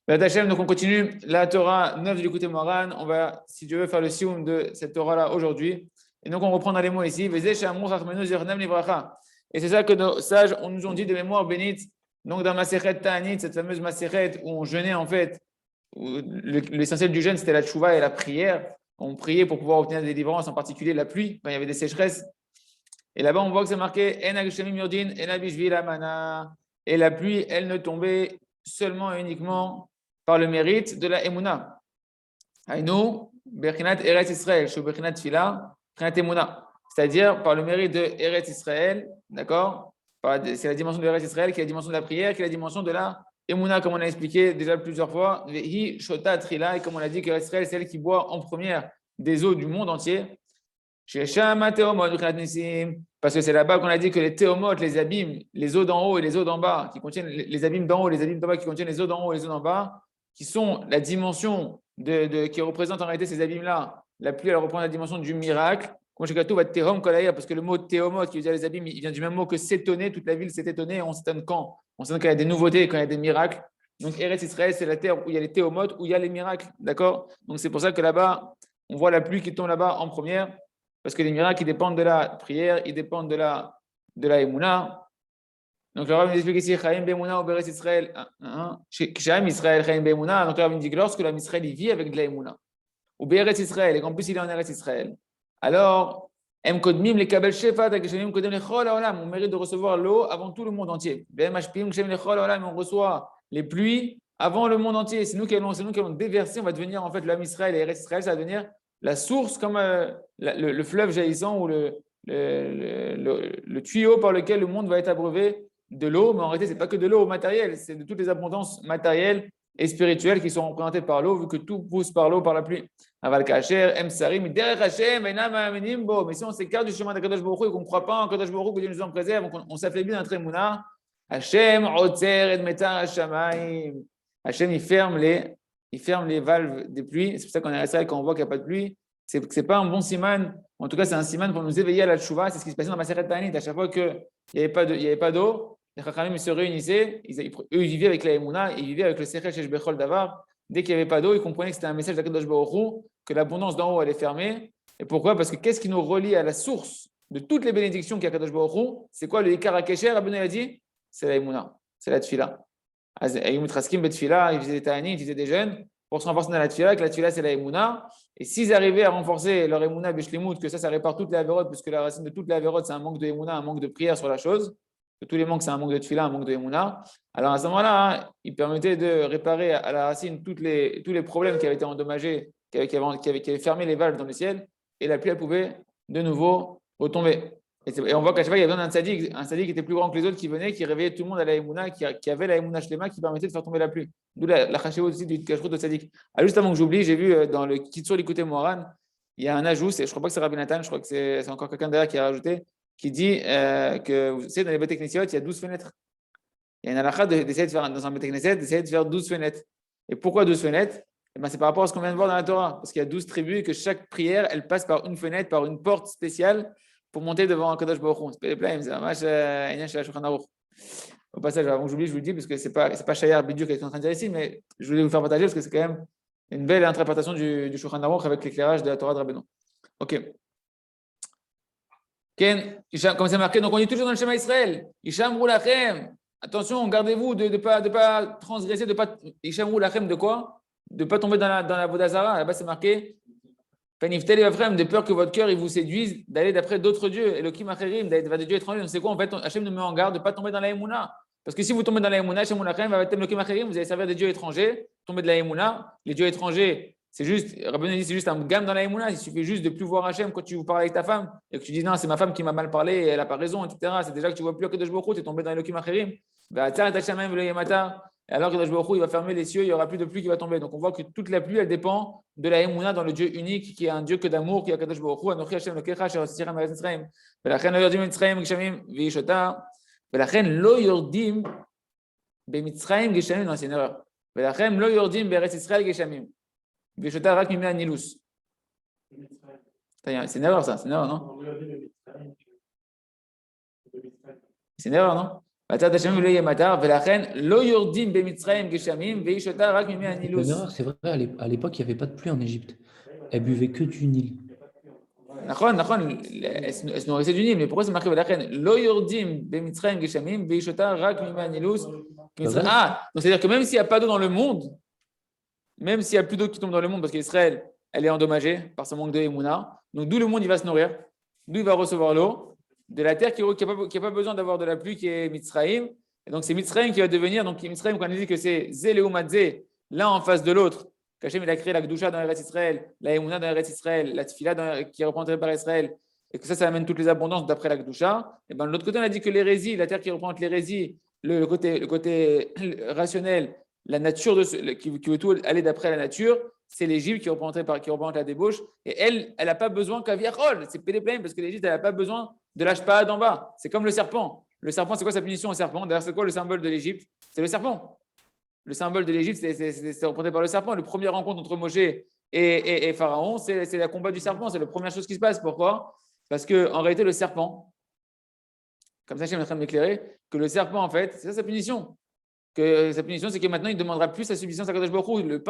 Donc on continue la Torah 9 du côté Moran. On va, si Dieu veut, faire le sioum de cette Torah-là aujourd'hui. Et donc on reprend dans les mots ici. Et c'est ça que nos sages nous ont dit de mémoire bénite. Donc dans Masechet Ta'anit, cette fameuse Masechet où on jeûnait en fait, où l'essentiel du jeûne c'était la tchouva et la prière. On priait pour pouvoir obtenir des délivrances, en particulier la pluie, quand il y avait des sécheresses. Et là-bas on voit que c'est marqué En Agshemim Yordin, En Abishvi la Mana. Et la pluie, elle ne tombait seulement et uniquement par le mérite de la Emouna. Aïnou, Bechinat Eretz Israël, Shu Bechinat Tfila, Bechinat Emouna. C'est-à-dire par le mérite de Eretz Israël, d'accord? C'est la dimension de Eretz Israël qui est la dimension de la prière, qui est la dimension de la Emouna, comme on a expliqué déjà plusieurs fois. Vehi Shota Trila, et comme on a dit que Eretz Israël, c'est elle qui boit en première des eaux du monde entier. Parce que c'est là-bas qu'on a dit que les théomotes, les abîmes, les eaux d'en haut et les eaux d'en bas, qui contiennent les abîmes d'en haut, les abîmes d'en bas, qui contiennent les eaux d'en haut et les eaux d'en bas, qui sont la dimension qui représente en réalité ces abîmes-là. La pluie, elle représente la dimension du miracle. Parce que le mot théomote qui veut dire les abîmes, il vient du même mot que s'étonner. Toute la ville s'est étonnée. On s'étonne quand? On s'étonne quand il y a des nouveautés, quand il y a des miracles. Donc Eretz Israël, c'est la terre où il y a les théomotes, où il y a les miracles. D'accord? Donc c'est pour ça que là-bas, on voit la pluie qui tombe là-bas en première. Parce que les miracles, ils dépendent de la prière, ils dépendent de la Emouna. Donc, le Rav nous explique ici, Chaim Be'emouna ou Beres Israël. Chaim Israël, Chaim Be'emouna. Donc, le Rav nous dit que lorsque l'homme Israël, il vit avec de la Emouna, ou Beres Israël, et qu'en plus, il est en Eretz Israël, alors, Em Kodmim, les Kabel Shefat, Akeshanim Kodem Lechol Haolam, on mérite de recevoir l'eau avant tout le monde entier. Be'em Hashpim, Kshem Lechol Haolam, on reçoit les pluies avant le monde entier. C'est nous qui allons déverser, on va devenir en fait l'homme Israël et Eretz Israël, ça va devenir la source comme le fleuve jaillissant ou le tuyau par lequel le monde va être abreuvé de l'eau. Mais en réalité, ce n'est pas que de l'eau matérielle, c'est de toutes les abondances matérielles et spirituelles qui sont représentées par l'eau, vu que tout pousse par l'eau, par la pluie. Aval Kacher, Em Sarim, Derech Hashem, Enam Aminim Bo. Mais si on s'écarte du chemin de Kadosh Baruch Hu et qu'on ne croit pas en Kadosh Baruch Hu, que Dieu nous en préserve, on s'affaiblit dans notre émouna, Hashem, Otzer, Edmetar, Hashamaim. Hashem, il ferme les valves des pluies. C'est pour ça qu'on est resté quand on voit qu'il n'y a pas de pluie. C'est pas un bon siman. En tout cas, c'est un siman pour nous éveiller à la tchouva. C'est ce qui se passait dans Maseret Ta'anit. À chaque fois qu'il n'y avait pas d'eau, les Chachamim se réunissaient. Eux, ils vivaient avec la Emouna, ils vivaient avec le Sechel Shesh Bechol Davar. Dès qu'il n'y avait pas d'eau, ils comprenaient que c'était un message d'Akadosh Baruch Hu, que l'abondance d'en haut, elle est fermée. Et pourquoi? Parce que qu'est-ce qui nous relie à la source de toutes les bénédictions qu'il y a Akadosh Baruch Hu? C'est quoi le Ikar HaKesher? Rabbeinu a dit, c'est la Emouna, c'est la Tfila. Ayum Traskim Betfila, ils faisaient des Ta'anit, ils faisaient des jeûnes pour se renforcer dans la Tfila, que la Tfila c'est la Emouna. Et s'ils arrivaient à renforcer leur Emouna Beshlemut, que ça répare toutes les avérotes, puisque la racine de toutes les avérotes c'est un manque de Emouna, un manque de prière sur la chose, que tous les manques c'est un manque de Tfila, un manque de Emouna. Alors à ce moment-là, ils permettaient de réparer à la racine tous les problèmes qui avaient été endommagés, qui avaient fermé les valves dans le ciel, et la pluie elle pouvait de nouveau retomber. Et on voit qu'à chaque fois, il y avait un sadique qui était plus grand que les autres, qui venait, qui réveillait tout le monde à la Emouna, qui avait la Emouna Shlema, qui permettait de faire tomber la pluie. D'où la chashéo aussi du kashrut de sadique. Ah, juste avant que j'oublie, j'ai vu dans le Kitsur l'écouté Moran, il y a un ajout, je ne crois pas que c'est Rabbi Nathan, je crois que c'est encore quelqu'un derrière qui a rajouté, qui dit que, vous savez, dans les Beth Knesset, il y a 12 fenêtres. Il y a une halakha d'essayer de faire, dans un Beth Knesset, d'essayer de faire 12 fenêtres. Et pourquoi 12 fenêtres? C'est par rapport à ce qu'on vient de voir dans la Torah. Parce qu'il y a 12 tribus et que chaque prière, elle passe par une fenêtre, par une porte spéciale pour monter devant un Kadosh Baruch Hu. C'est pas les plans, c'est un match au passage, avant que j'oublie, je vous le dis, parce que c'est pas Shayar Bidiou qui est en train de dire ici, mais je voulais vous faire partager parce que c'est quand même une belle interprétation du Shulchan Aruch avec l'éclairage de la Torah de Rabbeinu. Ok. Ken, comme c'est marqué, donc on est toujours dans le schéma Israël. Ishamru lachem. Attention, gardez-vous de ne pas transgresser, de pas. Ishamru lachem de quoi? De ne pas tomber dans la Vodazara. Là-bas, c'est marqué. Paniftel et Ephraim, de peur que votre cœur il vous séduise d'aller d'après d'autres dieux. Elohim Acherim, d'aller vers des dieux étrangers. Donc c'est quoi en fait? Hachem nous met en garde de ne pas tomber dans la Emouna. Parce que si vous tombez dans la Emouna, Hachem Ulachem va être Elohim Acherim, vous allez servir des dieux étrangers, tomber de la Emouna. Les dieux étrangers, c'est juste, Rabbeinu dit, c'est juste un gamme dans la Emouna. Il suffit juste de plus voir Hachem quand tu vous parles avec ta femme et que tu dis non, c'est ma femme qui m'a mal parlé, et elle n'a pas raison, etc. C'est déjà que tu vois plus que Kadosh Baruch Hu, tu es tombé dans Elohim Acherim. Et alors que Baruch Hu, il va fermer les cieux, il n'y aura plus de pluie qui va tomber. Donc on voit que toute la pluie, elle dépend de la Emouna dans le Dieu unique, qui est un Dieu que d'amour, qui est Kadosh Baruch Hu. Anochi Hashem Lokecha, Asher Hosirem Be'eretz Mitzrayim. Velachen lo yordim Mitzrayim Geshamim v'yishota. Velachen lo yordim be'Mitzrayim Geshamim. Non, c'est une erreur. Velachen lo yordim be'Eretz Israël Geshamim. V'yishota rak mimei Nilus. C'est une erreur ça, c'est une erreur, non? C'est une erreur, non? Matar Hashem lo yematar, velachen lo yordim bemitzrayim geshamim veishota rak mimei C'est pas une anilus. erreur, c'est vrai, à l'époque, il n'y avait pas de pluie en Égypte. Elle buvait que du Nil. Nachon, elle se nourrissait du Nil, mais pourquoi c'est marqué velachen lo yordim bemitzrayim geshamim veishota rak mimei anilus? Pas vrai? Ah, donc c'est-à-dire que même s'il n'y a pas d'eau dans le monde, même s'il y a plus d'eau qui tombe dans le monde, parce qu'Israël, elle est endommagée par ce manque de Emouna, donc d'où le monde il va se nourrir, d'où il va recevoir l'eau, de la terre qui n'a pas besoin d'avoir de la pluie, qui est Mitzraïm. Et donc c'est Mitzraïm qui va devenir, donc Mitzraïm, quand on dit que c'est Zéléoumadze, l'un en face de l'autre, qu'Hachem il a créé la Gdusha dans Eretz Israël, la Emouna dans Eretz Israël, la Tfila qui est représentée par Israël, et que ça amène toutes les abondances d'après la Gdusha. Et bien de l'autre côté, on a dit que l'hérésie, la terre qui représente l'hérésie, le côté rationnel, la nature qui veut tout aller d'après la nature, c'est l'Égypte qui représente la débauche. Et elle n'a pas besoin qu'Aviachol, c'est Péléplém, parce que l'Égypte, elle n'a pas besoin de l'Ashpa d'en bas. C'est comme le serpent. Le serpent, c'est quoi sa punition au serpent? D'ailleurs, c'est quoi le symbole de l'Égypte? C'est le serpent. Le symbole de l'Égypte, c'est représenté par le serpent. La première rencontre entre Moshe et Pharaon, c'est le combat du serpent. C'est la première chose qui se passe. Pourquoi? Parce qu'en réalité, le serpent, comme ça, je suis en train de m'éclairer, que le serpent, en fait, c'est ça sa punition. Que sa punition, c'est que maintenant, il ne demandera plus sa subsistance à Kadosh Baruch Hu.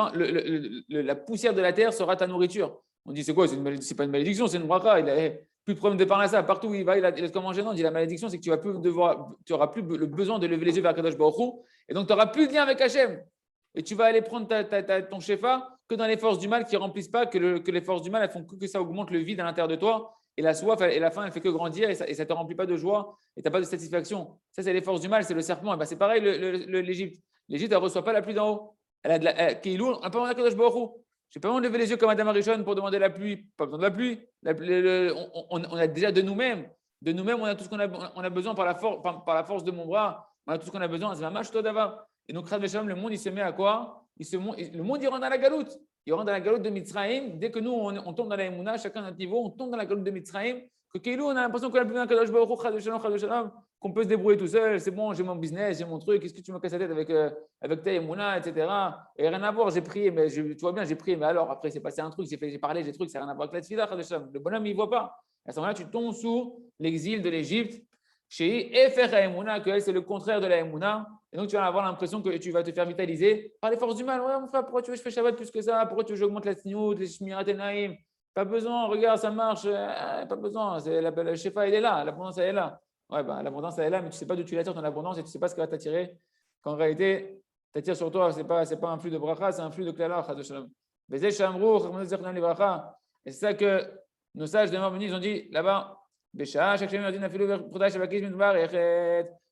La poussière de la terre sera ta nourriture. On dit, c'est quoi? C'est pas une malédiction, c'est une bracha. Il n'a plus de problème de parler à ça. Partout où il va, il a comme manger. Non, il dit, la malédiction, c'est que tu n'auras plus le besoin de lever les yeux vers Kadosh Baruch Hu. Et donc, tu n'auras plus de lien avec Hachem. Et tu vas aller prendre ton shefa que dans les forces du mal qui ne remplissent pas, que les forces du mal, elles font que ça augmente le vide à l'intérieur de toi. Et la soif et la faim, elle fait que grandir et ça ne te remplit pas de joie et tu n'as pas de satisfaction. Ça, c'est les forces du mal, c'est le serpent. Et ben, c'est pareil, l'Égypte. L'Égypte, elle ne reçoit pas la pluie d'en haut. Elle a de la. Keilou, on n'a pas besoin de Kadosh Baruch Hu. Je n'ai pas besoin de lever les yeux comme Adam Arishon pour demander la pluie. Pas besoin de la pluie. On a déjà de nous-mêmes. De nous-mêmes, on a tout ce qu'on a besoin par la force de mon bras. On a tout ce qu'on a besoin. C'est ma mâche, toi, d'ava. Et donc, le monde, il se met à quoi? Le monde, il rentre dans la galoute. Il rentre dans la galoute de Mitzrayim. Dès que nous, on tombe dans la Emouna, chacun à notre niveau, on tombe dans la galoute de Mitzrayim. Que Keilou, on a l'impression qu'on a plus besoin de Kadosh Baruch Hu, qu'on peut se débrouiller tout seul. C'est bon, j'ai mon business, j'ai mon truc. Qu'est-ce que tu me casses la tête avec ta Emouna, etc. Et rien à voir, j'ai prié, mais tu vois bien, j'ai prié. Mais alors, après, c'est passé un truc, j'ai parlé, j'ai truc, ça n'a rien à voir avec la tefila. Le bonhomme, il ne voit pas. À ce moment-là, tu tombes sous l'exil de l'Égypte. Chez Efer Emouna, que c'est le contraire de la Emouna. Et donc, tu vas avoir l'impression que tu vas te faire vitaliser par les forces du mal. Ouais, mon frère, pourquoi tu veux que je fais Shabbat plus que ça? Pourquoi tu veux que j'augmente la Tzniut, les Shmirat et Naïm? Pas besoin, regarde, ça marche. Pas besoin. Le Shefa, il est là. L'abondance, elle est là. Ouais, bah, l'abondance, elle est là, mais tu ne sais pas d'où tu l'attires ton abondance et tu ne sais pas ce qui va t'attirer. Qu'en réalité, t'attires sur toi, ce n'est pas un flux de bracha, c'est un flux de klala. Et c'est ça que nos sages de Mormoni, ils ont dit là-bas. Bécha, chaque chemin dit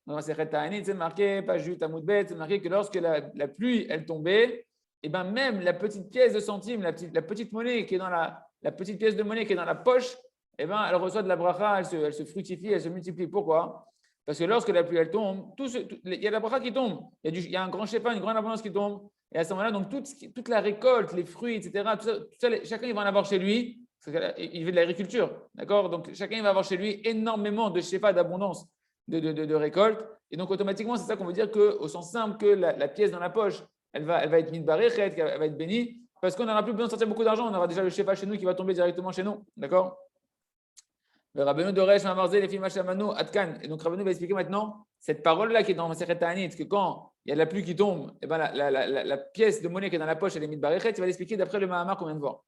dans Sechet Ta'anit, c'est marqué, pas juste à Moudbet, c'est marqué que lorsque la pluie, elle tombait, et ben même la petite pièce de centime, la petite monnaie qui est dans la petite pièce de monnaie qui est dans la poche, et ben elle reçoit de la bracha, elle se fructifie, elle se multiplie. Pourquoi? Parce que lorsque la pluie, elle tombe, il y a la bracha qui tombe, il y a un grand shefa, une grande abondance qui tombe, et à ce moment-là, donc toute la récolte, les fruits, etc., tout ça, chacun il va en avoir chez lui. Il fait de l'agriculture, d'accord? Donc, chacun il va avoir chez lui énormément de shefa, d'abondance, de récolte. Et donc, automatiquement, c'est ça qu'on veut dire qu'au sens simple, que la pièce dans la poche, elle va être mise baréchet, elle va être bénie, parce qu'on n'aura plus besoin de sortir beaucoup d'argent, on aura déjà le shefa chez nous qui va tomber directement chez nous, d'accord? Le Rabbeinu Doresh Mamarze, les films Hachamanu, Atkan. Et donc, Rabbeinu va expliquer maintenant cette parole-là qui est dans Masechet Ta'anit, que quand il y a de la pluie qui tombe, et ben la pièce de monnaie qui est dans la poche, elle est mise baréchet, il va l'expliquer d'après le Mahamar qu'on vient de voir.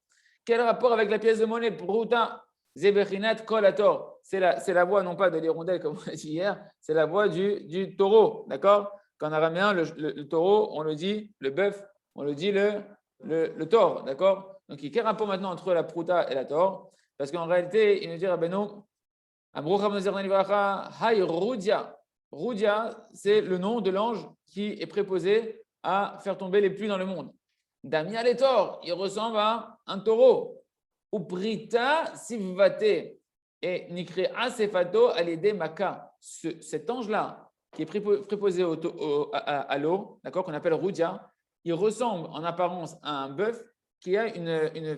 Quel rapport avec la pièce de monnaie? Pruta Zebechinat Kolator. C'est la voix non pas de l'hirondelle comme on a dit hier, c'est la voix du taureau. D'accord? Qu'en araméen, le taureau, on le dit, le bœuf, on le dit le taureau. D'accord? Donc, quel rapport maintenant entre la pruta et la taureau? Parce qu'en réalité, il nous dit Rabbeinu, Hay Rudia. Rudia, c'est le nom de l'ange qui est préposé à faire tomber les pluies dans le monde. Damia Letor, il ressemble à un taureau. Uprita Sivvate et Nikre Asefato Alede Maka. Cet ange-là, qui est préposé à l'eau, d'accord, qu'on appelle Rudia, il ressemble en apparence à un bœuf qui a une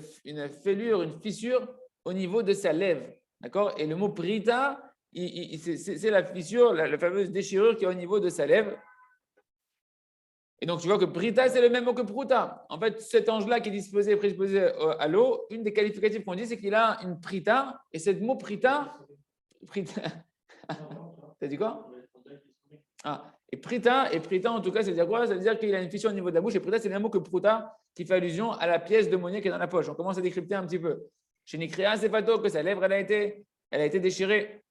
fêlure, une fissure au niveau de sa lèvre. D'accord? Et le mot Prita, c'est la fissure, la fameuse déchirure qui est au niveau de sa lèvre. Et donc, tu vois que Prita, c'est le même mot que Pruta. En fait, cet ange-là qui est prédisposé à l'eau, une des qualificatifs qu'on dit, c'est qu'il a une Prita. Et ce mot Prita, t'as dit quoi? Et Prita, en tout cas, ça veut dire quoi? Ça veut dire qu'il a une fissure au niveau de la bouche. Et Prita, c'est le même mot que Pruta qui fait allusion à la pièce de monnaie qui est dans la poche. On commence à décrypter un petit peu. Chez Nikria, c'est pas tôt que sa lèvre, elle a été déchirée.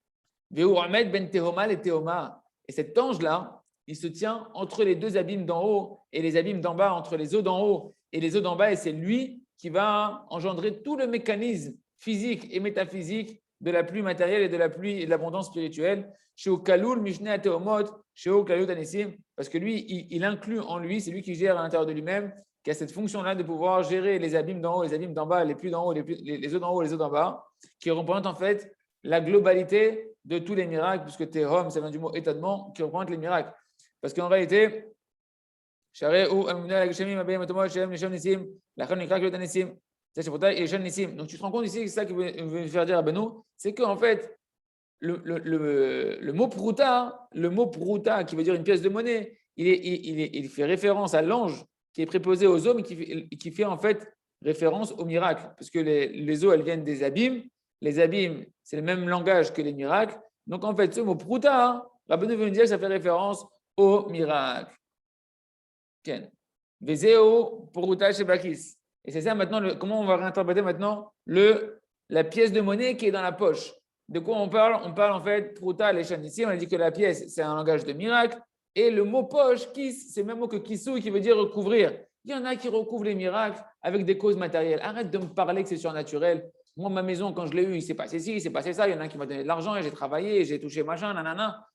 Veu Ahmed ben Tehoma et Tehoma. Et cet ange-là, il se tient entre les deux abîmes d'en haut et les abîmes d'en bas, entre les eaux d'en haut et les eaux d'en bas. Et c'est lui qui va engendrer tout le mécanisme physique et métaphysique de la pluie matérielle et de la pluie et de l'abondance spirituelle. Chez Okaloul, Mishneh Ateomot, chez Okaloul Anessim, parce que lui, il inclut en lui, c'est lui qui gère à l'intérieur de lui-même, qui a cette fonction-là de pouvoir gérer les abîmes d'en haut, les abîmes d'en bas, les pluies d'en haut, les eaux d'en haut, les eaux d'en bas, qui représentent en fait la globalité de tous les miracles, puisque Tehom, ça vient du mot étonnement, qui représente les miracles. Parce qu'en réalité, donc tu te rends compte ici, c'est ça qui veut faire dire à Benoît, c'est qu'en fait, le mot prouta, qui veut dire une pièce de monnaie, il fait référence à l'ange qui est préposé aux hommes et qui fait en fait référence au miracle. Parce que les eaux, elles viennent des abîmes. Les abîmes, c'est le même langage que les miracles. Donc en fait, ce mot prouta, Rabbeinu veut nous dire que ça fait référence au miracle. Vezeo prouta shebakis. Et c'est ça maintenant, comment on va réinterpréter maintenant la pièce de monnaie qui est dans la poche. De quoi on parle? On parle en fait, prouta leshan ici, on a dit que la pièce, c'est un langage de miracle. Et le mot poche, kis, c'est le même mot que kisou qui veut dire recouvrir. Il y en a qui recouvrent les miracles avec des causes matérielles. Arrête de me parler que c'est surnaturel. Moi, ma maison, quand je l'ai eue, il s'est passé ci, il s'est passé ça. Il y en a un qui m'a donné de l'argent et j'ai travaillé, j'ai touché machin, nanana.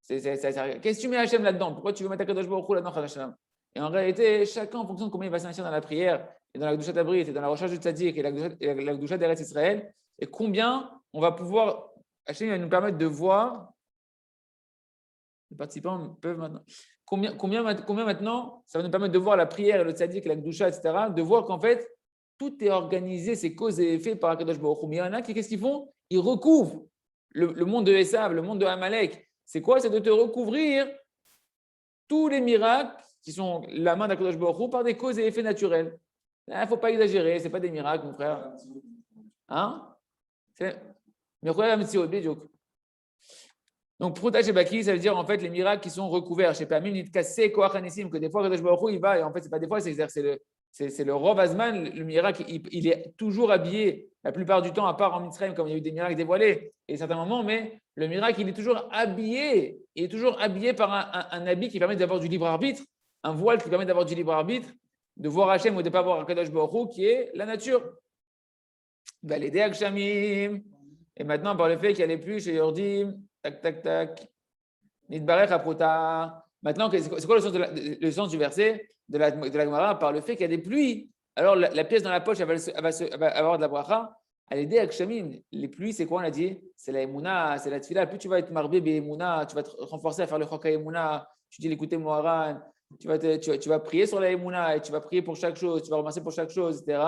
Qu'est-ce que tu mets Hachem là-dedans? Pourquoi tu veux mettre Akadosh Baruch Hu là-dedans? Et en réalité, chacun, en fonction de combien il va s'investir dans la prière, et dans la Gdushat Abrit, et dans la recherche du Tzaddik, et la Gdushat d'Eretz Israël, et combien on va pouvoir, Hachem va nous permettre de voir, les participants peuvent maintenant, combien maintenant, ça va nous permettre de voir la prière, et le Tzaddik, et la Gdushat, etc., de voir qu'en fait, tout est organisé, c'est cause et effet par Akadosh Baruch Hu. Mais il y en a qui, qu'est-ce qu'ils font? Ils recouvrent le monde de Esav, le monde de Amalek. C'est quoi? C'est de te recouvrir tous les miracles qui sont la main d'Akadosh Baruch Hu par des causes et effets naturels. Il ne faut pas exagérer, ce n'est pas des miracles, mon frère. Hein? Donc, Prouta Shebaki, ça veut dire en fait les miracles qui sont recouverts. Je ne sais pas, même Kassé, Koach Hanissim, que des fois, Akadosh Baruch Hu, il va, et en fait, ce n'est pas des fois, c'est le Rov Azman, le miracle, il est toujours habillé, la plupart du temps, à part en Mitzrayim, comme il y a eu des miracles dévoilés, et à certains moments, mais le miracle, il est toujours habillé, par un habit qui permet d'avoir du libre arbitre, un voile qui permet d'avoir du libre arbitre, de voir Hachem ou de ne pas voir Akadosh Baruch Hu, qui est la nature. Et maintenant, par le fait qu'il y a les pluies chez Yordim, tac, tac, tac, Nidbarech Aprota. Maintenant, c'est quoi le sens du verset de la Gemara? Par le fait qu'il y a des pluies, alors la pièce dans la poche, elle va avoir de la bracha. À l'aider à Kshamin, les pluies, c'est quoi on a dit? C'est la Emouna, c'est la Tfila. Plus tu vas être marbé Emouna, tu vas te renforcer à faire le Choka Emouna, tu dis l'écouter Moharan, tu vas prier sur la Emouna et tu vas prier pour chaque chose, tu vas remercier pour chaque chose, etc.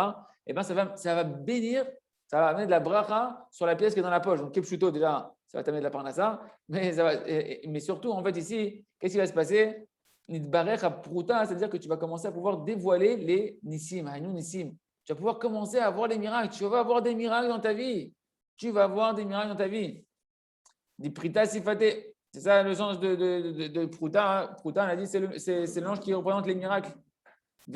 Et bien ça va bénir, ça va amener de la bracha sur la pièce qui est dans la poche. Donc Kepchuto déjà, ça va t'amener de la parnassa, mais surtout en fait ici, qu'est-ce qui va se passer? Nidbarech à Prouta, c'est-à-dire que tu vas commencer à pouvoir dévoiler les Nissim, Haïnou Nissim. Tu vas pouvoir commencer à voir les miracles. Tu vas avoir des miracles dans ta vie. Des Prita Sifate. C'est ça le sens de Prouta. Hein. Prouta, on a dit, c'est l'ange qui représente les miracles. Donc,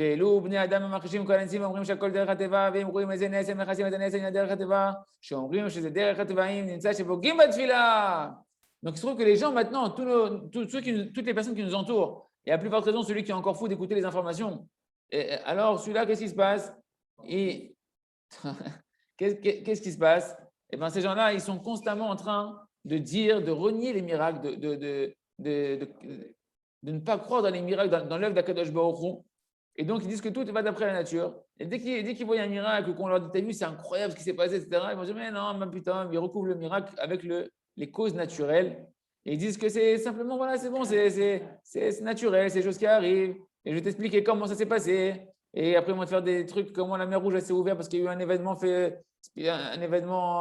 il se trouve que les gens maintenant, toutes les personnes qui nous entourent, et à plus forte raison celui qui est encore fou d'écouter les informations, alors celui-là, qu'est-ce qui se passe? Qu'est-ce qui se passe? Eh bien, ces gens-là, ils sont constamment en train de dire, de renier les miracles, de ne pas croire dans les miracles, dans l'œuvre d'Akadosh Baruch Hu. Et donc, ils disent que tout va d'après la nature. Et dès qu'ils voient un miracle, ou qu'on leur dit, t'as vu, c'est incroyable ce qui s'est passé, etc., ils vont dire, mais non, mais putain, ils recouvrent le miracle avec les causes naturelles. Et ils disent que c'est simplement, voilà, c'est bon, c'est naturel, c'est des choses qui arrivent. Et je vais t'expliquer comment ça s'est passé. Et après, ils vont te faire des trucs, comment la mer Rouge s'est ouverte parce qu'il y a eu un événement,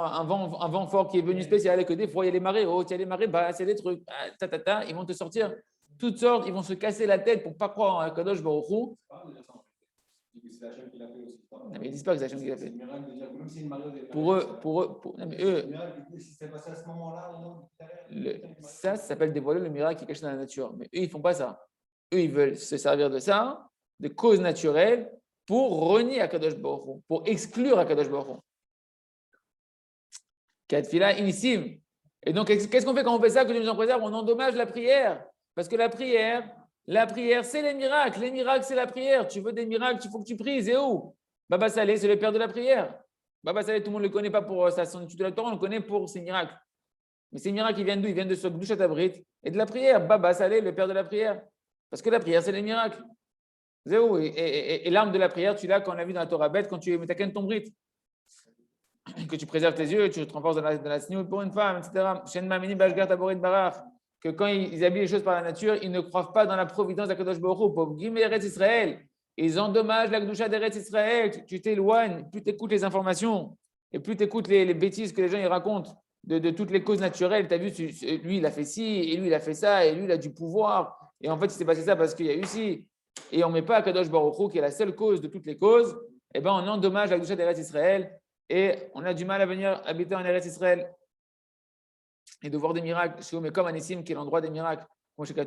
un vent fort qui est venu spécial et que des fois, il y a les marées hautes, il y a les marées basses, il y a des trucs, ils vont te sortir toutes sortes, ils vont se casser la tête pour ne pas croire en Kadosh Baruch Hu. c'est Hachem qui l'a fait aussi. Non, mais ils disent pas que c'est Hachem qui l'a C'est fait. le miracle de dire que même si une marionnette. Pour eux, non, mais eux, Le miracle, du coup, si c'est passé à ce moment-là, non, ça s'appelle dévoiler le miracle qui est caché dans la nature. Mais eux, ils font pas ça. Eux, ils veulent se servir de ça, de causes naturelles, pour renier Akadosh Baruch Hu, pour exclure Akadosh Baruch Hu. Katfila inissim. Et donc, qu'est-ce qu'on fait quand on fait ça, que Dieu nous en préserve? On endommage la prière. Parce que la prière, c'est les miracles. Les miracles, c'est la prière. Tu veux des miracles, il faut que tu pries. Et où? Baba Salé, c'est le père de la prière. Baba Salé, tout le monde ne le connaît pas pour son étude de la Torah, on le connaît pour ses miracles. Mais ces miracles, ils viennent d'où? Ils viennent de ce Gdushat Abrit et de la prière. Baba Salé, le père de la prière. Parce que la prière, c'est les miracles. Et l'arme de la prière, tu l'as quand on l'a vu dans la Torah bête, quand tu mets ton brit. Que tu préserves tes yeux, tu te renforces dans la sniout pour une femme, etc. Que quand ils habillent les choses par la nature, ils ne croient pas dans la providence d'Akadosh Baruch Hu. Pour Eretz Israël, ils endommagent la Gdusha d'Eretz Israël. Tu t'éloignes, plus tu écoutes les informations et plus tu écoutes les bêtises que les gens ils racontent de toutes les causes naturelles. Tu as vu, lui il a fait ci, et lui il a fait ça, et lui il a du pouvoir. Et en fait, il s'est passé ça parce qu'il y a eu ci. Et on ne met pas Akadosh Baruch Hu, qui est la seule cause de toutes les causes. Eh bien, on endommage la Gdusha d'Eretz Israël. Et on a du mal à venir habiter en Eretz Israël et de voir des miracles. Mais comme Anissim, qui est l'endroit des miracles. Parce qu'on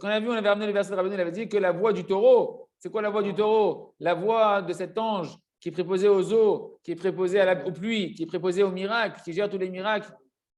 a vu, on avait ramené le verset de Rabbeinu, il avait dit que la voix du taureau, c'est quoi la voix du taureau? La voix de cet ange qui est préposé aux eaux, qui est préposé aux pluies, qui est préposé aux miracles, qui gère tous les miracles.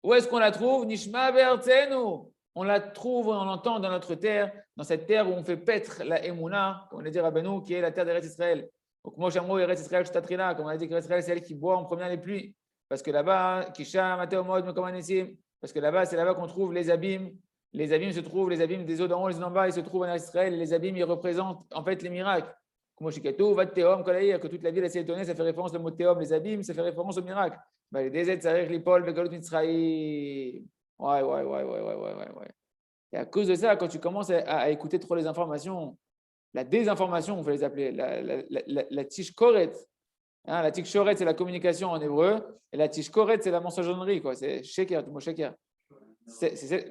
Où est-ce qu'on la trouve? Nishma be'artzenu. On la trouve, on l'entend dans notre terre, dans cette terre où on fait paître la Emouna, comme on a dit Rabbeinu, qui est la terre d'Eretz Israël. Donc, moi, Shamro, Eretz Israël, Shtatrina, comme on a dit qu'Eretz Israël, c'est elle qui boit en première les pluies. Parce que là-bas, Kisha, Mateo, Mod, Mekomanessim, parce que là-bas, c'est là-bas qu'on trouve les abîmes. Les abîmes se trouvent, les abîmes des eaux d'en haut, les eaux d'en bas, ils se trouvent en Eretz Israël. Les abîmes, ils représentent en fait les miracles. Comme Shikatou, Vatteom, Kolaïr, que toute la ville a s'est étonnée, ça fait référence au mot Théom, les abîmes, ça fait référence aux miracles. Les déserts, Tsarir, Lipol, Begalut, Mitzraïm. Ouais. Et à cause de ça, quand tu commences à écouter trop les informations, la désinformation, on va les appeler, la tishkoret. La tishkoret, c'est la communication en hébreu, et la tishkoret, c'est la mensongerie, quoi. C'est sheker, le mot sheker.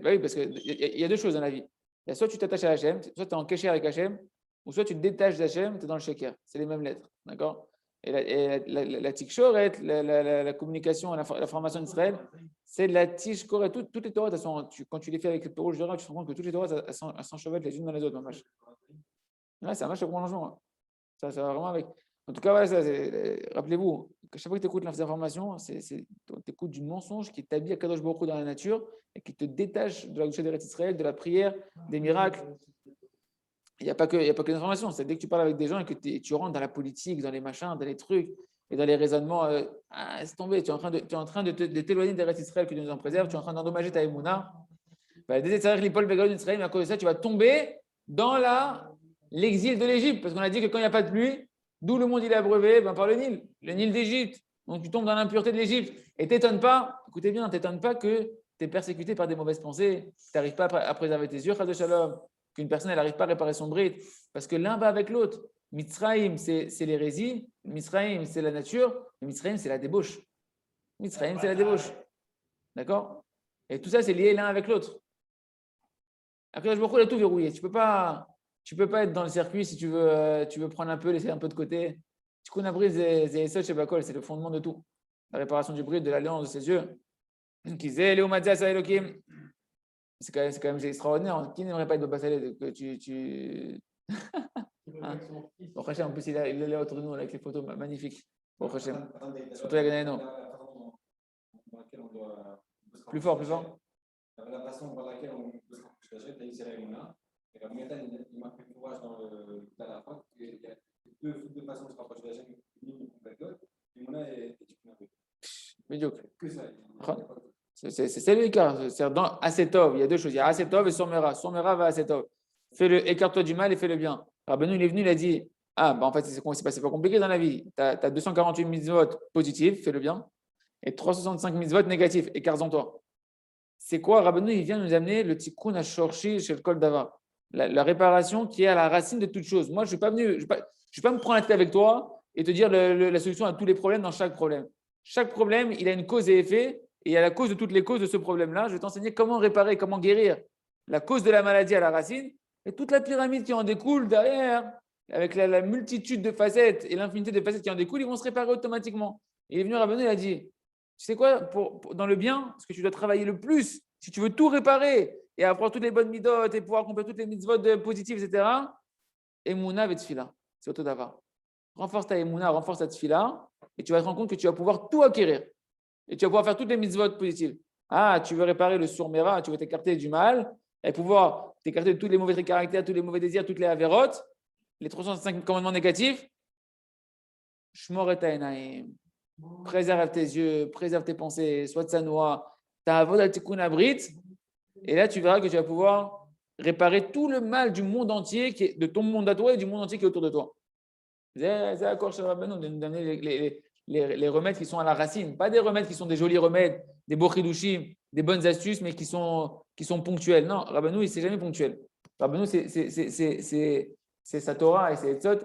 Oui, parce qu'il y a deux choses dans la vie. Il y a soit tu t'attaches à Hachem, soit tu es en kécher avec Hachem, ou soit tu te détaches d'Hachem, tu es dans le sheker. C'est les mêmes lettres, d'accord? Et la tishkoret, la communication, la formation d'Israël, c'est la tishkoret. Toutes les Torahs, quand tu les fais avec le Pérou, tu te rends compte que toutes les Torahs, elles s'enchevêtrent les unes dans les autres. Ouais, c'est un match de prolongement. Ça va vraiment avec. En tout cas, voilà, rappelez-vous, que chaque fois que tu écoutes les informations, tu écoutes du mensonge qui t'habille à Kadosh Baruch Hu dans la nature et qui te détache de la Gdusha d'Eretz Israël, de la prière, des miracles. Il n'y a pas que les informations. C'est dès que tu parles avec des gens et que tu rentres dans la politique, dans les machins, dans les trucs et dans les raisonnements, c'est tombé. Tu es en train de t'éloigner d'Eretz Israël que Dieu nous en préserve. Tu es en train d'endommager ta Emouna. À cause de ça, tu vas tomber dans l'exil de l'Égypte, parce qu'on a dit que quand il n'y a pas de pluie, d'où le monde il est abreuvé? Par le Nil d'Égypte. Donc tu tombes dans l'impureté de l'Égypte. Et t'étonnes pas, écoutez bien, t'étonnes pas que tu es persécuté par des mauvaises pensées, tu n'arrives pas à préserver tes yeux, de shalom, qu'une personne n'arrive pas à réparer son bride, parce que l'un va avec l'autre. Mitzraïm, c'est l'hérésie, Mitzraïm, c'est la nature, et Mitzraïm, c'est la débauche. Mitzraïm, c'est la débauche. D'accord? Et tout ça, c'est lié l'un avec l'autre. Après, je me il a tout verrouillé. Tu peux pas être dans le circuit si tu veux prendre un peu, laisser un peu de côté. Tu connais brise et ça, je sais pas quoi, c'est le fondement de tout. La réparation du bride, de l'alliance de ses yeux. C'est quand même extraordinaire. Qui n'aimerait pas être Baba Salé que tu... Hein? Bon, Hachem, en plus, il est là autour de nous avec les photos magnifiques. Bon, Hachem. Surtout la Ganaïno. Plus fort. La façon par laquelle on peut se rapprocher de la Emouna. Et la Mouyatan, il marque le courage dans la fois qu'il y a deux façons de se rapprocher de la chaîne, une complète l'autre. Emouna et Tikkun. Médiocre. Que ça. C'est le cas. Dans Asetov, il y a deux choses. Il y a Asetov et Somera. Somera va Asetov. Écarte-toi du mal et fais le bien. Rabbeinu, il est venu, il a dit en fait, c'est pas compliqué dans la vie. Tu as 248 mitzvot positifs, fais le bien, et 365 mitzvot négatifs, écarte-en toi. C'est quoi? Rabbeinu, il vient nous amener le tikkun ha-shorshi chez le Kol Davar. La réparation qui est à la racine de toute chose. Moi, je ne vais pas me prendre la tête avec toi et te dire la solution à tous les problèmes dans chaque problème. Chaque problème, il a une cause et effet, et il y a la cause de toutes les causes de ce problème-là. Je vais t'enseigner comment réparer, comment guérir la cause de la maladie à la racine, et toute la pyramide qui en découle derrière, avec la multitude de facettes et l'infinité de facettes qui en découlent, ils vont se réparer automatiquement. Et il est venu Rabbeinu, il a dit, tu sais quoi, dans le bien, ce que tu dois travailler le plus, si tu veux tout réparer et avoir toutes les bonnes midotes et pouvoir accomplir toutes les mitzvot positives, etc., Emouna et Tfila, c'est autodavar. Renforce ta Emouna, renforce ta Tfila, et tu vas te rendre compte que tu vas pouvoir tout acquérir. Et tu vas pouvoir faire toutes les mitzvot positives. Ah, tu veux réparer le sourmera, tu veux t'écarter du mal, et pouvoir t'écarter de tous les mauvais caractères, tous les mauvais désirs, toutes les avérotes, les 365 commandements négatifs. Shmor et ta'enaim. Préserve tes yeux, préserve tes pensées, sois tsanoa, ta avod al tikkun abrit, et là tu verras que tu vas pouvoir réparer tout le mal du monde entier, de ton monde à toi et du monde entier qui est autour de toi. C'est d'accord, ça va de nous donner les remèdes qui sont à la racine, pas des remèdes qui sont des jolis remèdes, des beaux chidushim, des bonnes astuces, mais qui sont ponctuels. Non, Rabbeinu, c'est jamais ponctuel. Rabbeinu, c'est sa Torah et ses etzot,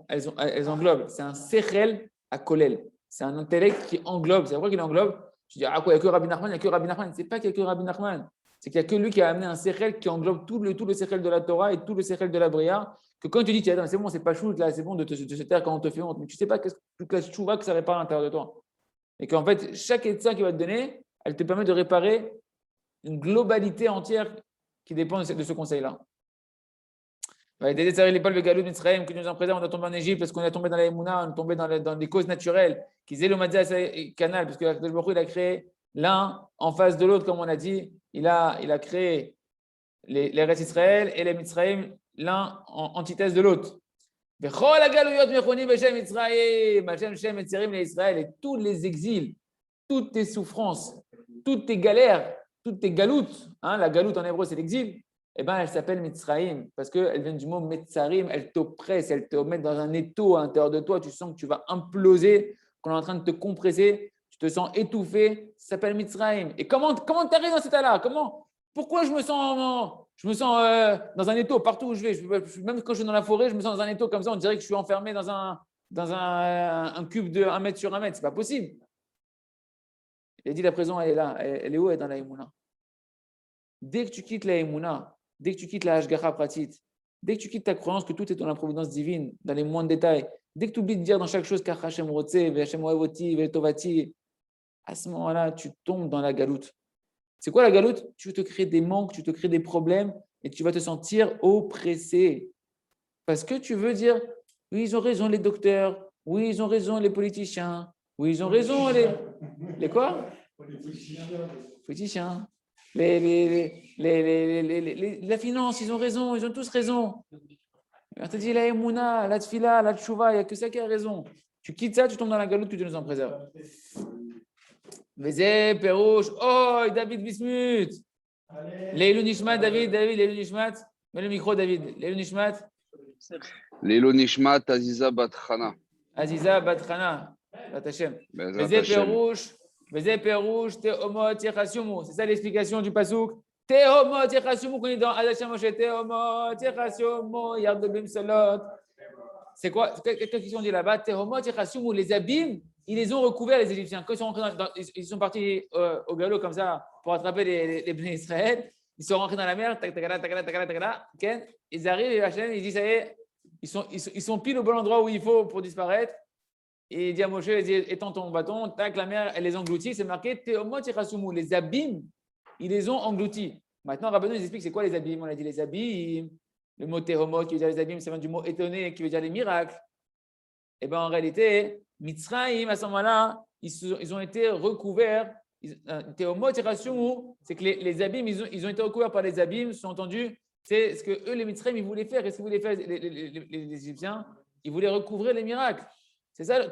elles englobent. C'est un sechel à kolel. C'est un intellect qui englobe. C'est pourquoi qu'il englobe. Tu dis, ah quoi, il n'y a que Rabbi Nachman, il n'y a que Rabbi Nachman. Ce n'est pas qu'il n'y a que Rabbi Nachman. C'est qu'il n'y a que lui qui a amené un sechel qui englobe tout le sechel de la Torah et tout le sechel de la Bria. Que quand tu dis, tiens, c'est bon, c'est pas chou, là, c'est bon de se taire quand on te fait honte. Mais tu ne sais pas toute la chouva que ça répare à l'intérieur de toi. Et qu'en fait, chaque étza qu'il va te donner, elle te permet de réparer une globalité entière qui dépend de ce conseil-là. Des l'épaule de Galou de Mitzrayim, que nous en présent, on a tombé en Égypte parce qu'on est tombé dans la Emouna, on est tombé dans des causes naturelles, qui est le canal, parce que Akadosh Baruch Hu, il a créé l'un en face de l'autre, comme on a dit, il a créé les restes Israël et les Mitzrayim, l'un en antithèse de l'autre. Et tous les exils, toutes tes souffrances, toutes tes galères, toutes tes galoutes, hein, la galoute en hébreu c'est l'exil, eh ben, elle s'appelle Mitzrayim parce qu'elle vient du mot Metzarim, elle t'oppresse, elle te met dans un étau à l'intérieur de toi, tu sens que tu vas imploser, qu'on est en train de te compresser, tu te sens étouffé, ça s'appelle Mitzrayim. Et comment tu arrives dans cet état-là? Pourquoi je me sens dans un étau partout où je vais, même quand je suis dans la forêt, je me sens dans un étau comme ça, on dirait que je suis enfermé dans un cube de 1 mètre sur 1 mètre, c'est pas possible. Il a dit la prison, elle est là, elle est où? Elle est dans la Emouna. Dès que tu quittes la Emouna, dès que tu quittes la Hashgacha Pratit, dès que tu quittes ta croyance que tout est dans la providence divine, dans les moindres détails, dès que tu oublies de dire dans chaque chose Kach Hashem Rotse, Hashem Oevoti, Vetovati, à ce moment-là, tu tombes dans la galoute. C'est quoi la galoute? Tu te crées des manques, tu te crées des problèmes et tu vas te sentir oppressé. Parce que tu veux dire, oui, ils ont raison les docteurs, oui, ils ont raison les politiciens, oui, ils ont raison les quoi? Politiciens. La finance, ils ont raison, ils ont tous raison. On te dit la Emouna, la Tfila, la Tchouva, il n'y a que ça qui a raison. Tu quittes ça, tu tombes dans la galoute, que Dieu nous en préserve. Vezé, Perouche, oh, David Bismuth. Leilou Nishmat, David, Leilou Nishmat. Mets le micro, David. Leilou Nishmat. Leilou Nishmat, Aziza Batrana. Aziza Batrana. Batachem. Vezé, Perouche. Vezé, Perouche, Tehomot, Yechasiumu. C'est ça l'explication du pasouk. Tehomot, Yechasiumu, qu'on est dans Adachem Moshe. Tehomot, Yechasiumu, Yard de Bimselot. C'est quoi? Qu'est-ce qu'ils ont dit là-bas? Tehomot, Yechasiumu, les abîmes. Ils les ont recouverts, les Égyptiens. Quand ils sont partis au galop comme ça pour attraper les Bnei Israël, ils sont rentrés dans la mer, ils arrivent et Hachem, il dit ça y est, ils sont pile au bon endroit où il faut pour disparaître. Et il dit à Moshe, il dit, étends ton bâton, tac, la mer, elle les engloutit. C'est marqué, Tehomot Yechasumu, les abîmes, ils les ont engloutis. Maintenant, Rabbeinu nous explique c'est quoi les abîmes. On a dit les abîmes, le mot Tehomot qui veut dire les abîmes, ça vient du mot étonné qui veut dire les miracles. Et bien en réalité, Mitzrayim, à ce moment-là, ils ont été recouverts. Tehomot Yechasumu, c'est que les abîmes, ils ont été recouverts par les abîmes, sous-entendu, c'est ce que eux, les Mitzrayim, ils voulaient faire. Qu'est-ce qu'ils voulaient faire, les Égyptiens? Ils voulaient recouvrir les miracles. C'est ça,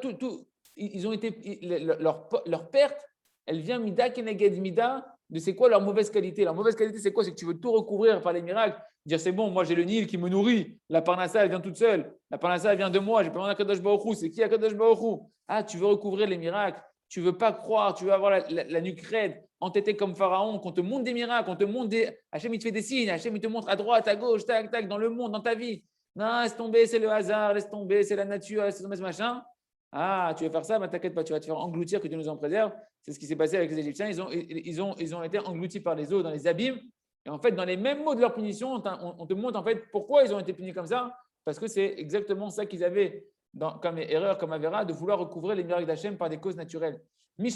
ils ont été, leur perte, elle vient mida keneged mida, de c'est quoi leur mauvaise qualité. Leur mauvaise qualité, c'est quoi? C'est que tu veux tout recouvrir par les miracles. Dire c'est bon, moi j'ai le Nil qui me nourrit. La parnassa, elle vient toute seule. La parnassa, elle vient de moi. J'ai pas besoin d'Akadosh Baruch Hu. C'est qui Akadosh Baruch Hu? Ah, tu veux recouvrir les miracles. Tu veux pas croire. Tu veux avoir la nuque raide, entêté comme Pharaon, qu'on te montre des miracles, qu'on te montre des. Hachem, il te fait des signes. Hachem, il te montre à droite, à gauche, tac, tac, dans le monde, dans ta vie. Non, laisse tomber, c'est le hasard. Laisse tomber, c'est la nature. Laisse tomber ce machin. Ah, tu veux faire ça, mais t'inquiète pas, tu vas te faire engloutir, que Dieu nous en préserve. C'est ce qui s'est passé avec les Égyptiens. Ils ont été engloutis par les eaux dans les abîmes. Et en fait, dans les mêmes mots de leur punition, on te montre en fait pourquoi ils ont été punis comme ça. parce que c'est exactement ça qu'ils avaient comme erreur, comme avéra, de vouloir recouvrir les miracles d'Hachem par des causes naturelles. Celui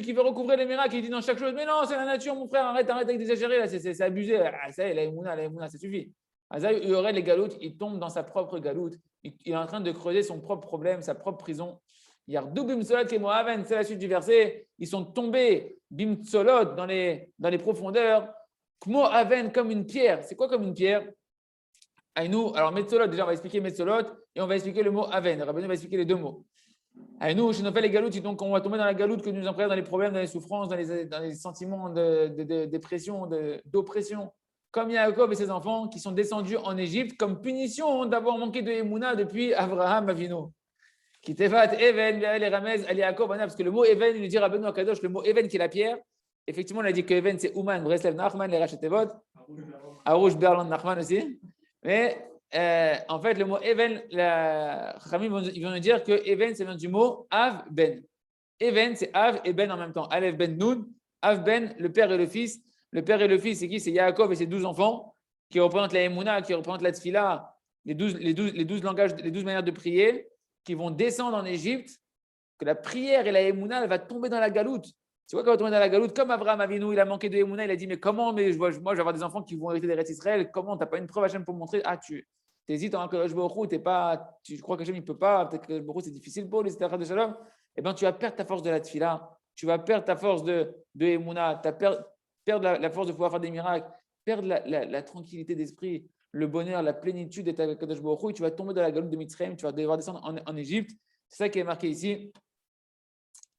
qui veut recouvrir les miracles, il dit dans chaque chose, mais non, c'est la nature, mon frère, arrête avec d'exagérer, là, c'est abusé. Ah, ça y est, la Emouna, ça suffit. Il y aurait les galoutes, il tombe dans sa propre galoute. Il est en train de creuser son propre problème, sa propre prison. Yardou bimtsolot et moaven, c'est la suite du verset. Ils sont tombés bimtsolot dans les profondeurs. Kmo aven, comme une pierre. C'est quoi comme une pierre? Aïnou, alors metzolot, déjà on va expliquer metzolot et on va expliquer le mot aven. Rabbeinu va expliquer les deux mots. Aïnou, je n'appelle les galoutes, donc on va tomber dans la galoute que nous entraîne dans les problèmes, dans les souffrances, dans les sentiments de dépression, d'oppression. Comme Yaakov et ses enfants qui sont descendus en Égypte comme punition d'avoir manqué de Emouna depuis Abraham Avinu. Qui tevat even les ramez ali Yaakov, parce que le mot even, il nous dit Rabbeinu Akadosh, le mot even qui est la pierre. Effectivement, on a dit que even c'est Ouman, Breslev, Nachman, les Rachetevot, Arouche, Berland, Nachman aussi. Mais en fait, le mot even, ils vont nous dire que even, c'est vient du mot Av Ben. Even, c'est Av et Ben en même temps. Aleph Ben Nun, Av Ben, le père et le fils. Le père et le fils, c'est qui? C'est Yaakov et ses 12 enfants qui représentent la Emouna, qui représentent la Tfila, les 12 langages, les 12 manières de prier, qui vont descendre en Égypte, que la prière et la Emouna, elle va tomber dans la galoute. Tu vois, quand va tomber dans la galoute, comme Abraham Avinu, il a manqué de Emouna, il a dit, mais comment, moi, je vais avoir des enfants qui vont hériter des restes Israël, comment, tu n'as pas une preuve Hachem pour montrer, tu hésites en Akadosh Baruch Hu, tu crois qu'Hachem, il ne peut pas, peut-être que Baruch Hu, c'est difficile pour lui, etc. de Shalom, eh bien, tu vas perdre ta force de la Tfila, tu vas perdre ta force de Emouna, tu vas perdre la force de pouvoir faire des miracles, perdre la tranquillité d'esprit, le bonheur, la plénitude d'être avec Kadosh Baruch Hu, tu vas tomber dans la galoute de Mitzrayim, tu vas devoir descendre en Égypte. C'est ça qui est marqué ici.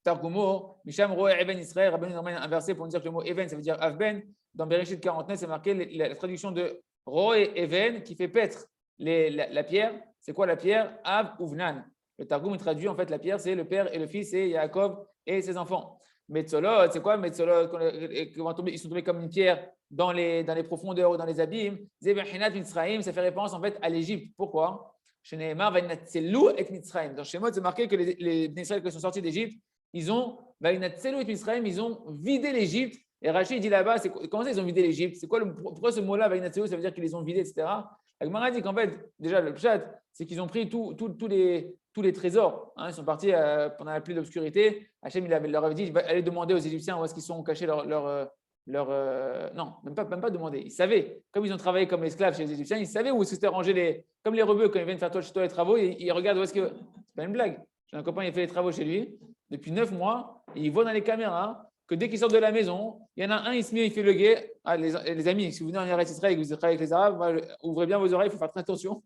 Targumo, Misham Roe Even Israël, Rabbeinu nous emmène un verset pour nous dire que le mot Even, ça veut dire Avben. Dans Bereshit 49, c'est marqué la traduction de Roe Even qui fait paître la pierre. C'est quoi la pierre? Av Uvnan. Le Targum il traduit en fait la pierre, c'est le père et le fils, c'est Yaakov et ses enfants. Metzolot, c'est quoi Metzolot? Ils sont tombés comme une pierre dans les profondeurs ou dans les abîmes. Zebechinat Mitzrayim, ça fait référence en fait à l'Égypte. Pourquoi? Chez Nehemar, Vainatzelu et Mitzrayim. Dans Shemot, c'est marqué que les Israéliens qui sont sortis d'Égypte, ils ont Vainatzelu et Mitzrayim, ils ont vidé l'Égypte. Et Rachid dit là-bas, comment ça ils ont vidé l'Égypte? C'est quoi pourquoi ce mot-là, Vainatzelu, ça veut dire qu'ils les ont vidés, etc. La Gemara dit qu'en fait, déjà le pshat, c'est qu'ils ont pris tous les trésors. Ils sont partis pendant la pluie d'obscurité. Hachem leur avait dit, il va aller demander aux Égyptiens où est-ce qu'ils sont cachés non, même pas demander. Ils savaient, comme ils ont travaillé comme esclaves chez les Égyptiens, ils savaient où est-ce que c'était rangé comme les rebeux quand ils viennent faire chez toi les travaux, ils regardent où est-ce que. C'est pas une blague. J'ai un copain, il fait les travaux chez lui depuis 9 mois et il voit dans les caméras que dès qu'il sort de la maison, il y en a un, il se met, il fait le guet. Les amis, si vous venez en Eretz Israël et que vous travaillez avec les Arabes, ouvrez bien vos oreilles, il faut faire très attention.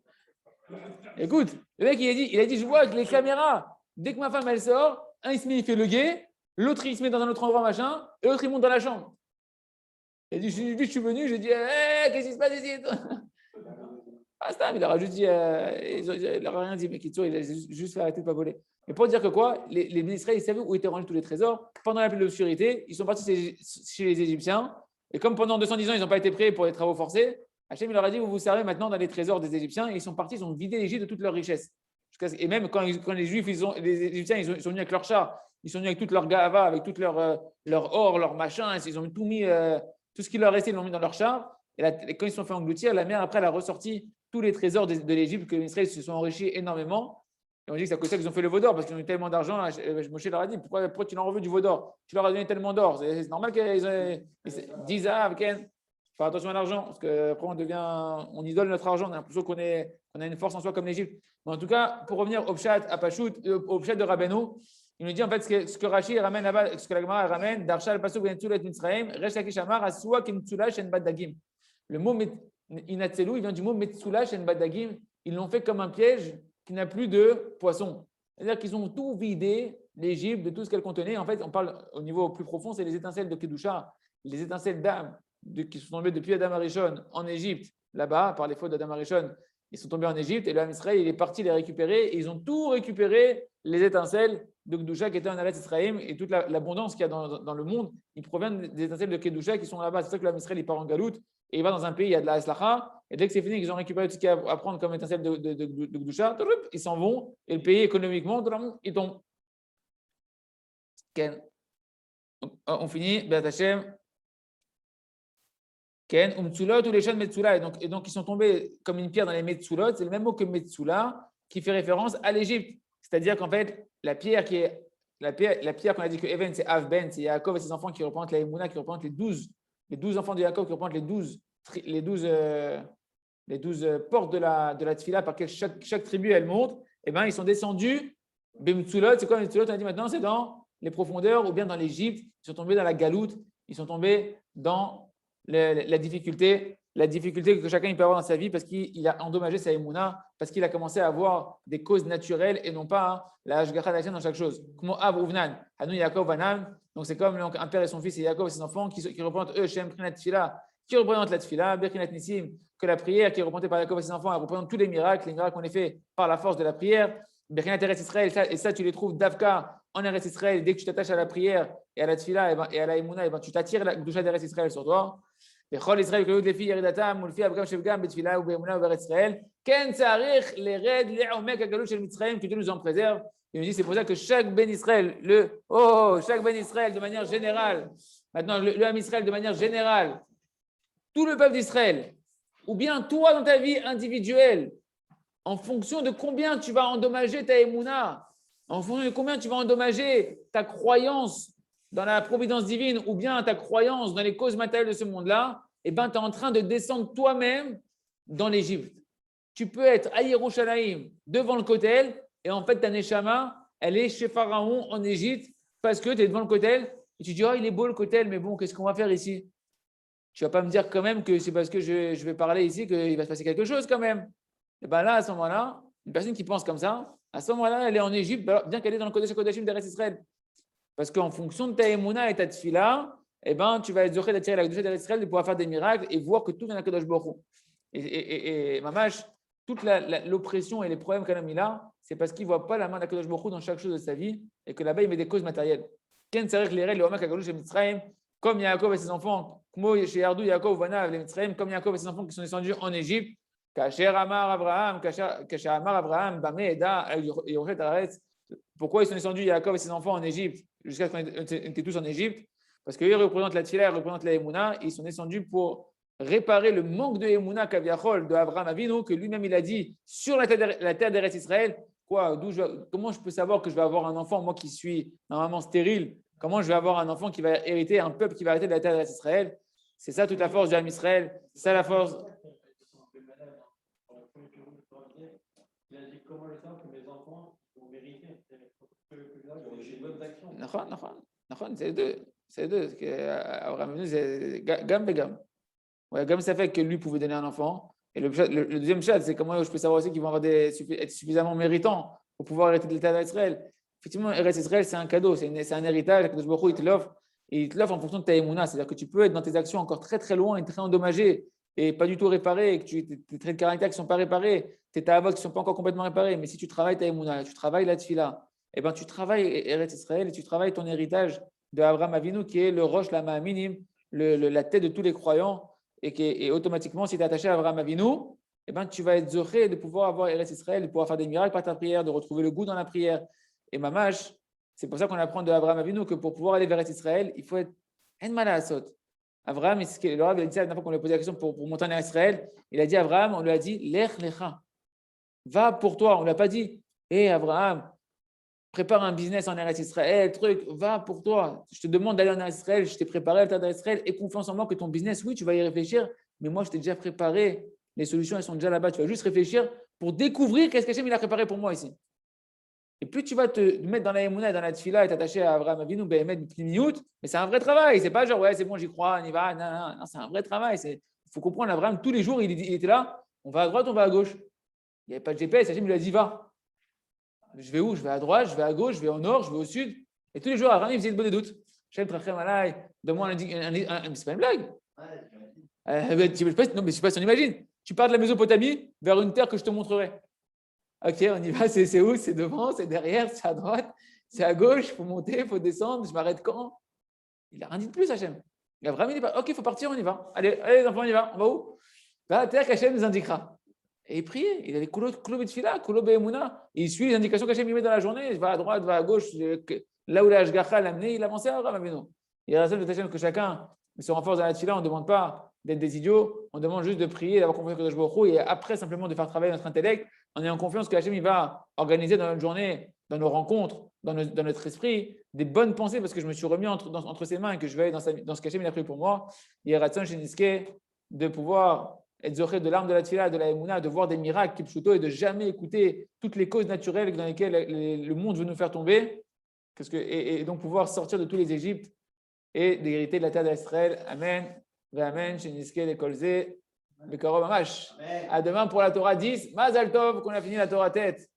Écoute, le mec, il a dit, je vois que les caméras, dès que ma femme, elle sort, un, il se met, il fait le guet, l'autre, il se met dans un autre endroit, machin, et l'autre, il monte dans la chambre. Et je suis venu, j'ai dit, qu'est-ce qui se passe ici? Ah, il leur a juste dit, il leur a rien dit, mais il a juste fait arrêter de pas voler. Mais pour dire que quoi, les ministres, ils savaient où étaient rangés tous les trésors. Pendant la pluie d'obscurité, ils sont partis chez les Égyptiens. Et comme pendant 210 ans, ils n'ont pas été prêts pour les travaux forcés, Hachem il leur a dit, vous vous servez maintenant dans les trésors des Égyptiens. Et ils sont partis, ils ont vidé l'Égypte de toute leur richesse. Et même quand les Juifs, les Égyptiens, ils sont venus avec leur char, ils sont venus avec toute leur gava, avec tout leur or, leur machin, ils ont tout mis, tout ce qui leur restait, ils l'ont mis dans leur char. Et quand ils se sont fait engloutir, la mer, après, elle a ressorti tous les trésors de l'Égypte, que les Israéliens se sont enrichis énormément. Et on dit que c'est à cause de ça qu'ils ont fait le veau d'or, parce qu'ils ont eu tellement d'argent. Moshe leur a dit, pourquoi tu leur en veux du veau d'or? Tu leur as donné tellement d'or. C'est normal qu'ils aient 10 Zahav, Ken. Faire attention à l'argent, parce qu'après on idole notre argent, on a l'impression qu'on a une force en soi comme l'Égypte. Mais en tout cas, pour revenir au pshat, à Pachout, au pshat de Rabbeinu, il nous dit en fait ce que Rashi ramène là-bas, ce que la Gemara ramène, Darsha al-Pasuk Venetzulat Mitzrayim, Resh Lakish Amar, Asua Kimtsulash en Badagim. Le mot Inatselu, il vient du mot Metsulash en Badagim. Ils l'ont fait comme un piège qui n'a plus de poissons. C'est-à-dire qu'ils ont tout vidé, l'Égypte, de tout ce qu'elle contenait. En fait, on parle au niveau plus profond, c'est les étincelles de Kedusha, les étincelles d'âme qui sont tombées depuis Adam Arishon en Égypte, là-bas, par les fautes d'Adam Arishon. Ils sont tombés en Égypte et le Ham Israël, il est parti les récupérer. Et ils ont tout récupéré, les étincelles de Kedusha qui étaient en Eretz Israël et toute l'abondance qu'il y a dans le monde, ils proviennent des étincelles de Kedusha qui sont là-bas. C'est ça que le Ham Israël, il part en galoute et il va dans un pays, il y a de la Haslacha. Et dès que c'est fini, qu'ils ont récupéré tout ce qu'il y a à prendre comme étincelle de Kedusha, ils s'en vont et le pays économiquement, il tombe. On finit, Be'at Hashem. Ken, Umtsulot ou les Shan Metsula. Et donc, ils sont tombés comme une pierre dans les Metsulot. C'est le même mot que Metsula qui fait référence à l'Égypte. C'est-à-dire qu'en fait, la pierre qu'on a dit que Even, c'est Avben, c'est Yaakov et ses enfants qui représentent la Emouna, qui représentent les 12 enfants de Yaakov, qui représentent les 12 portes de la Tfila par lesquelles chaque tribu elle monte. Et bien, ils sont descendus. Bemtsulot, c'est quoi Bemtsulot? On a dit maintenant, c'est dans les profondeurs ou bien dans l'Égypte. Ils sont tombés dans la galoute. Ils sont tombés dans la difficulté que chacun peut avoir dans sa vie parce qu'il a endommagé sa émouna, parce qu'il a commencé à avoir des causes naturelles et non pas la hashgacha d'Hachem dans chaque chose. Comme Av Uvnan, Hanou Yaakov Vanam. Donc c'est comme un père et son fils et Yaakov et ses enfants qui représentent eux, Shem Prinat Tfila, qui représentent la Tfila, Berinat Nissim, que la prière qui est représentée par Yaakov et ses enfants, elle représente tous les miracles qu'on a fait par la force de la prière. Berinat Eretz Israël, et ça tu les trouves d'Avka en Eretz Israël. Dès que tu t'attaches à la prière et à la Tfila et à la Emouna, tu t'attires la doucha d'Eretz Israël sur toi. בכל ישראל כללות לפי ירידתם ולפי אבגם שבגם בתפילה ובאמונה ובארץ ישראל, כן צריך לרד לעומק הגלות של מצרים, que Dieu nous en préserve. Il nous dit, c'est pour ça que chaque Ben Israël, chaque Ben Israël de manière générale, maintenant le Ham Israël de manière générale, tout le peuple d'Israël, ou bien toi dans ta vie individuelle, en fonction de combien tu vas endommager ta émouna, en fonction de combien tu vas endommager ta croyance dans la providence divine ou bien ta croyance dans les causes matérielles de ce monde-là, eh bien, tu es en train de descendre toi-même dans l'Égypte. Tu peux être à Yerushalayim devant le Kotel et en fait, ta Neshama, elle est chez Pharaon en Égypte parce que tu es devant le Kotel et tu dis, oh, il est beau le Kotel, mais bon, qu'est-ce qu'on va faire ici? Tu ne vas pas me dire quand même que c'est parce que je vais parler ici qu'il va se passer quelque chose quand même. Et bien là, à ce moment-là, une personne qui pense comme ça, à ce moment-là, elle est en Égypte, bien qu'elle est dans le Kodesh Kodashim d'Eretz Israël. Parce qu'en fonction de ta émouna et ta tfila, eh ben, tu vas être zoré d'attirer la Kedusha d'Israël, de pouvoir faire des miracles et voir que tout vient de Kadosh Baruch Hu. Et Mamash, toute l'oppression et les problèmes qu'elle a mis là, c'est parce qu'il ne voit pas la main de Kadosh Baruch Hu dans chaque chose de sa vie et que là-bas, il met des causes matérielles. Ken Sarech Lérel, le Homak Agalosh et Mitzrayim, comme Yaakov et ses enfants, Kmo chez Yardou, Yaakov, Vanav, les Mitzrayim, comme Yaakov et ses enfants qui sont descendus en Égypte, Kacher Amar Abraham, Bame Eda, Yorchet Aretz. Pourquoi ils sont descendus, Yaakov et ses enfants, en Égypte, jusqu'à ce qu'on était tous en Égypte? Parce qu'ils représentent la Tfila, ils représentent la Emouna, ils sont descendus pour réparer le manque de Emouna Kaviachol de Abraham Avinu, que lui-même il a dit sur la terre d'Eretz Israël. Comment je peux savoir que je vais avoir un enfant, moi qui suis normalement stérile? Comment je vais avoir un enfant qui va hériter, un peuple qui va hériter de la terre d'Eretz Israël? C'est ça toute la force du Ham Israël, c'est ça la force. Il a dit comment le temps que mes enfants vont mériter c'est les deux. C'est les deux. Abraham Avinu, c'est Gam et Gam. Ouais, Gam, ça fait que lui pouvait donner un enfant. Et le deuxième chat, c'est comment je peux savoir aussi qu'ils vont être suffisamment méritants pour pouvoir hériter de l'État d'Israël. Effectivement, Eretz Israël, c'est un cadeau, c'est un héritage. Kadosh Baruch Hu, il te l'offre. Et il te l'offre en fonction de ta émouna. C'est-à-dire que tu peux être dans tes actions encore très très loin et très endommagé et pas du tout réparé, et que tes traits de caractère qui ne sont pas réparés, tes ta'avot qui ne sont pas encore complètement réparés. Mais si tu travailles ta émouna, tu travailles la tfila, eh ben, tu travailles Eretz Israël et tu travailles ton héritage de Abraham Avinu qui est le roche, la ma'aminim, la tête de tous les croyants et automatiquement, si tu es attaché à Abraham Avinu, eh ben, tu vas être zoré de pouvoir avoir Eretz Israël, de pouvoir faire des miracles par ta prière, de retrouver le goût dans la prière. Et Mamash, c'est pour ça qu'on apprend de Abraham Avinu que pour pouvoir aller vers Eretz Israël, il faut être en malasot. Abraham, le Rav, il a dit ça la dernière fois qu'on lui a posé la question pour monter en Eretz Israël, il a dit à Abraham, on lui a dit Lech lecha, va pour toi. On ne lui a pas dit hé Abraham, prépare un business en Eretz Israël, va pour toi. Je te demande d'aller en Eretz Israël, je t'ai préparé à la terre d'Eretz Israël, et confiance en moi que ton business, oui, tu vas y réfléchir, mais moi, je t'ai déjà préparé. Les solutions, elles sont déjà là-bas. Tu vas juste réfléchir pour découvrir qu'est-ce qu'Hachem il a préparé pour moi ici. Et plus tu vas te mettre dans la Emouna et dans la Tfila et t'attacher à Abraham Avinu, mais c'est un vrai travail. C'est pas genre, ouais, c'est bon, j'y crois, on y va. Non, c'est un vrai travail. Il faut comprendre, Abraham, tous les jours, il était là, on va à droite, on va à gauche. Il n'y avait pas de GPS, Hachem, il lui a dit, va. Je vais où? Je vais à droite, je vais à gauche, je vais au nord, je vais au sud. Et tous les jours, Abraham, il faisait une bonne doute. Hachem, trachem alay, donne-moi un c'est pas une blague. Non, mais je sais pas si on imagine. Tu pars de la Mésopotamie vers une terre que je te montrerai. Ok, on y va, c'est où? C'est devant, c'est derrière, c'est à droite, c'est à gauche, il faut monter, il faut descendre, je m'arrête quand? Il n'a rien dit de plus, Hachem. Abraham, il dit pas, ok, il faut partir, on y va. Allez, les enfants, on y va. On va où? Va à la terre qu'Hachem nous indiquera. Et il priait, il avait Kulo Betfila, Kulo Be'emuna. Il suit les indications qu'Hachem lui met dans la journée. Va à droite, va à gauche. Là où la Hashgacha l'a amené, il avançait à Abraham Avinu. Il y a la raison de Hachem que chacun se renforce dans la Tfila, on ne demande pas d'être des idiots. On demande juste de prier, d'avoir confiance en Kadosh Baruch Hu, et après simplement de faire travailler notre intellect en ayant confiance que Hachem il va organiser dans notre journée, dans nos rencontres, dans notre esprit, des bonnes pensées parce que je me suis remis entre ses mains et que je vais aller dans ce qu'Hachem il a pris pour moi. Il y a Ratson chez Niske de pouvoir être zoré de l'arme de la tfila, de la émouna, de voir des miracles, kipshuto, et de jamais écouter toutes les causes naturelles dans lesquelles le monde veut nous faire tomber. Et donc pouvoir sortir de tous les Égyptes et d'hériter de la terre d'Israël. Amen. Amen. Chez Niske, les Kolzé, le Karov Amash. À demain pour la Torah 10. Mazal Tov, qu'on a fini la Torah tête.